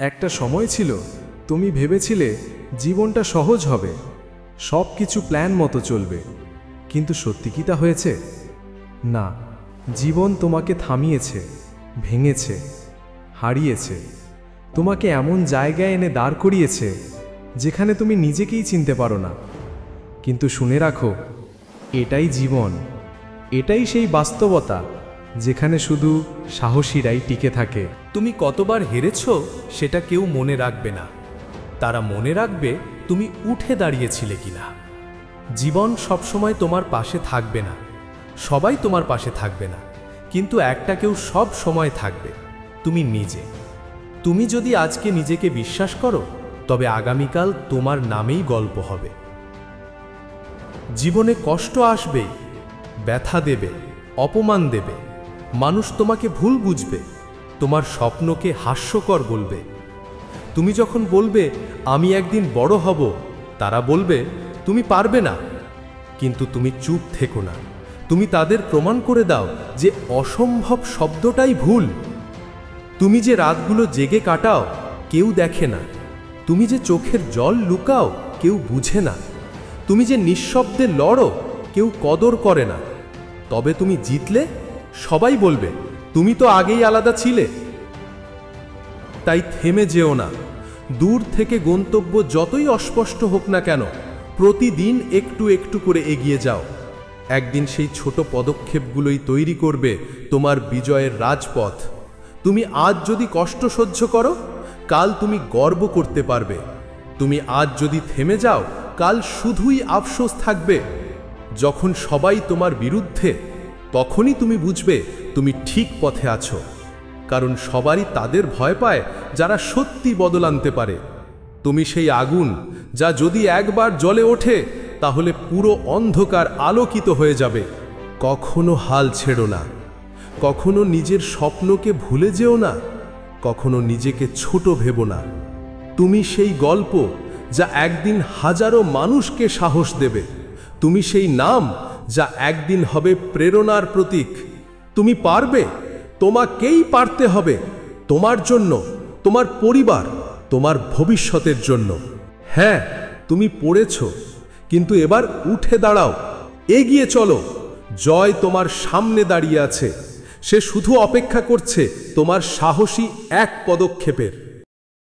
একটা সময় ছিল তুমি ভেবেছিলে জীবনটা সহজ হবে, সব কিছু প্ল্যান মতো চলবে, কিন্তু সত্যি কি তা হয়েছে? না, জীবন তোমাকে থামিয়েছে, ভেঙেছে, হারিয়েছে, তোমাকে এমন জায়গায় এনে দাঁড় করিয়েছে যেখানে তুমি নিজেকেই চিনতে পারো না। কিন্তু শুনে রাখো, এটাই জীবন, এটাই সেই বাস্তবতা যেখানে শুধু সাহসীরাই টিকে থাকে। তুমি কতবার হেরেছ সেটা কেউ মনে রাখবে না, তারা মনে রাখবে তুমি উঠে দাঁড়িয়েছিলে কিনা। জীবন সবসময় তোমার পাশে থাকবে না, সবাই তোমার পাশে থাকবে না, কিন্তু একটা কেউ সব সময় থাকবে, তুমি নিজে। তুমি যদি আজকে নিজেকে বিশ্বাস করো, তবে আগামীকাল তোমার নামেই গল্প হবে। জীবনে কষ্ট আসবেই, ব্যথা দেবে, অপমান দেবে, মানুষ তোমাকে ভুল বুঝবে, তোমার স্বপ্নকে হাস্যকর বলবে। তুমি যখন বলবে আমি একদিন বড় হব, তারা বলবে তুমি পারবে না। কিন্তু তুমি চুপ থেকো না, তুমি তাদের প্রমাণ করে দাও যে অসম্ভব শব্দটাই ভুল। তুমি যে রাতগুলো জেগে কাটাও, কেউ দেখে না। তুমি যে চোখের জল লুকাও, কেউ বুঝে না। তুমি যে নিঃশব্দে লড়ো, কেউ কদর করে না। তবে তুমি জিতলে সবাই বলবে তুমি তো আগেই আলাদা ছিলে। তাই থেমে যেও না, দূর থেকে গন্তব্য যতই অস্পষ্ট হোক না কেন, প্রতিদিন একটু একটু করে এগিয়ে যাও। একদিন সেই ছোট পদক্ষেপগুলোই তৈরি করবে তোমার বিজয়ের রাজপথ। তুমি আজ যদি কষ্ট সহ্য করো, কাল তুমি গর্ব করতে পারবে। তুমি আজ যদি থেমে যাও, কাল শুধুই আফসোস থাকবে। যখন সবাই তোমার বিরুদ্ধে, তখনই তুমি বুঝবে তুমি ঠিক পথে আছো। কারণ সবারই তাদের ভয় পায় যারা সত্যি বদল আনতে পারে। তুমি সেই আগুন যা যদি একবার জ্বলে ওঠে, তাহলে পুরো অন্ধকার আলোকিত হয়ে যাবে। কখনো হাল ছেড়ো না, কখনো নিজের স্বপ্নকে ভুলে যেও না, কখনো নিজেকে ছোট ভেবো না। তুমি সেই গল্প যা একদিন হাজারো মানুষকে সাহস দেবে। তুমি সেই নাম যা একদিন হবে প্রেরণার প্রতীক। তুমি পারবে, তোমাকেই পারতে হবে, তোমার জন্য, তোমার পরিবার, তোমার ভবিষ্যতের জন্য। হ্যাঁ, তুমি পড়েছ, কিন্তু এবার উঠে দাঁড়াও, এগিয়ে চলো। জয় তোমার সামনে দাঁড়িয়ে আছে, সে শুধু অপেক্ষা করছে তোমার সাহসী এক পদক্ষেপের।